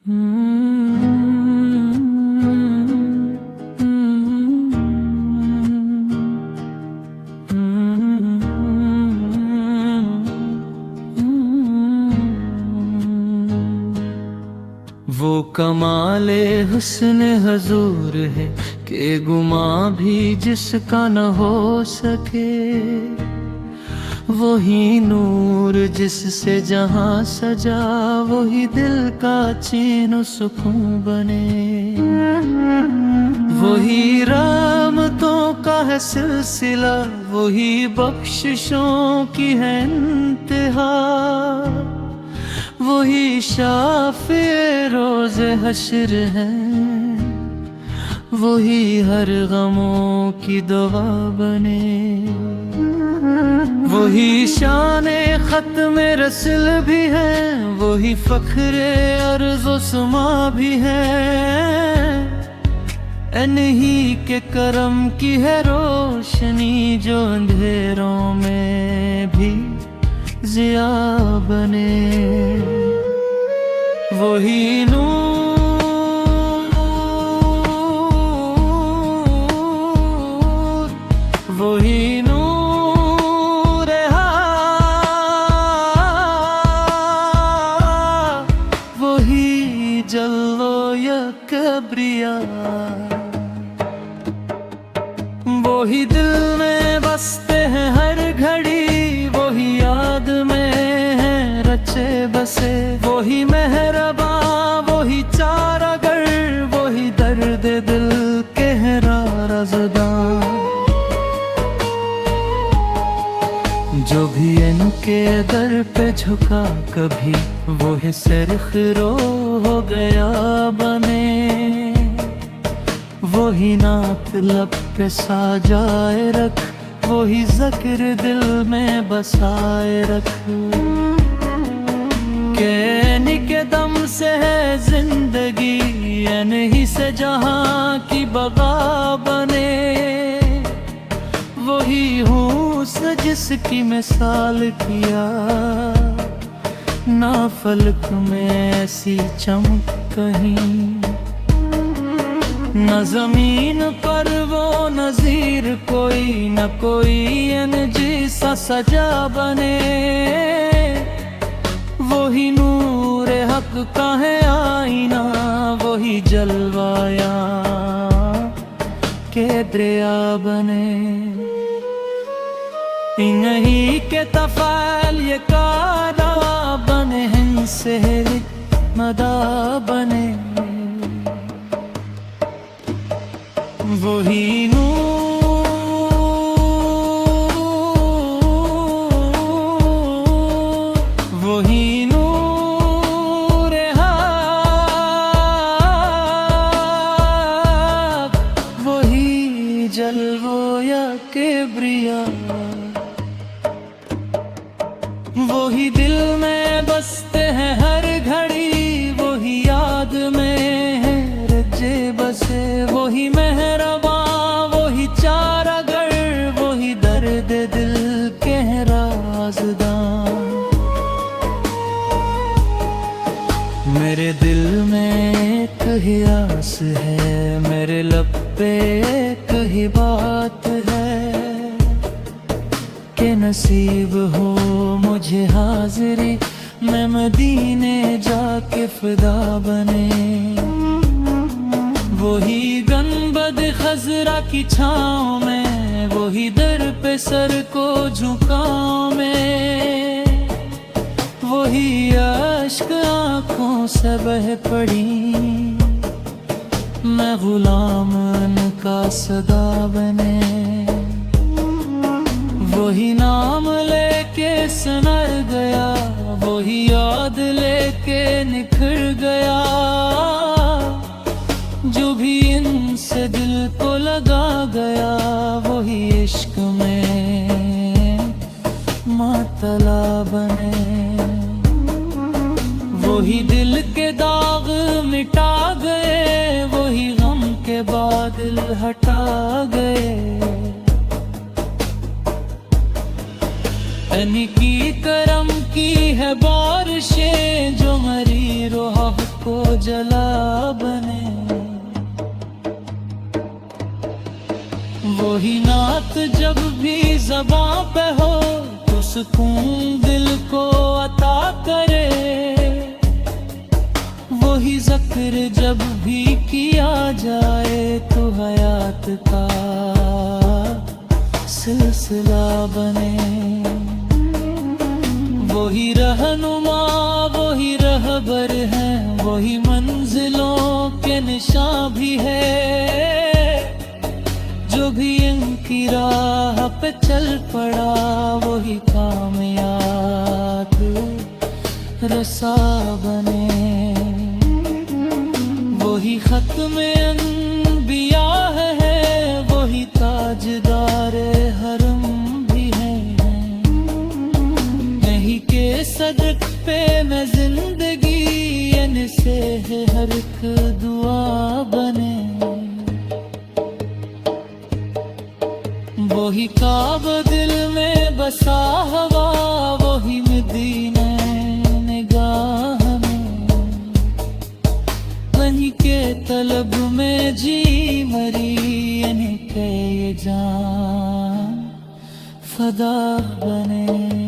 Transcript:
वो कमाले हुस्न हजूर है कि गुमा भी जिसका न हो सके। वही नूर जिससे जहां सजा, वही दिल का चैन सुकून बने। वही रहमतों का है सिलसिला, वही बख्शिशों की है इंतहा। वही शाफे रोज़े हश्र है, वही हर गमों की दवा बने। वही शाने ख़त्म रसूल भी है, वही फ़ख्रे अर्ज़ समा भी है। इन्हीं के करम की है रोशनी जो अंधेरों में भी ज़िया बने। वही नूर, वही नूर वही जल्लो यकब्रिया। वही दिल में बसते हैं हर घड़ी, वही याद में है रचे बसे। वही मेहरबान, वही चारागर, वही दर्द दिल कहरा रज़दां। जो भी इनके दर पे झुका कभी, वो है सरखरो हो गया बने। वही नात लब पे साजाए रख, वही ज़िक्र दिल में बसाए रख। कहने के दम से है जिंदगी, नहीं से जहां की बगा बने। वही हुस्न जिसकी मिसाल किया, ना फलक में ऐसी चमक कहीं। न ज़मीन पर वो नज़ीर कोई, न कोई जैसा सजा बने। वही नूर हक का है आईना, वही जलवाया के दरिया बने। इन्हीं के तफ़ाल ये कारा बने हैं, सेहर मदा बने। वही नूर, वही नूर वही जलवो या किबरिया। वही दिल में बसते हैं हर घड़ी, वही याद में है रजे बसे। वही मेहरबान, वही चारागर, वही दर्द दिल कहरा रज़दां। मेरे दिल में एक ही आस है, मेरे लब पे एक ही बात है कि नसीब हो मुझे हाज़िरी, मैं मदीने जाके फ़िदा बने। वही गंबद खज़रा की छाँव में, वही दर पे सर को झुकाऊं मैं। वही अश्क आँखों से बह पड़ी, मैं गुलाम उनका सदा बने। वही नाम लेके सनर गया, वही याद लेके निखर गया। जो भी इनसे दिल को लगा गया, वही इश्क में मातला बने। वही दिल के दाग मिटा गए, वही गम के बादल हटा गए। इनकी करम की है बारिशें जो मरी रूह को जला बने। वही नात जब भी ज़बां पे हो तो सुकून दिल को अता करे। वही ज़िक्र जब भी किया जाए तो हयात का सिलसिला बने। वही रहनुमा वही रहबर है, वही मंजिलों के निशान भी है। जो भी इनकी राह पे चल पड़ा वही कामयाब रसा बने। वही खत्म अंबिया है, वही ताजदार हरम भी है। नहीं के सदक पे मैं जिंदगी इनसे है हर एक दुआ बने। वही काबा दिल में बसा हवा, वही मदीना निगाह में। वहीं के तलब में जी मरी यानी के ये जान फदा बने।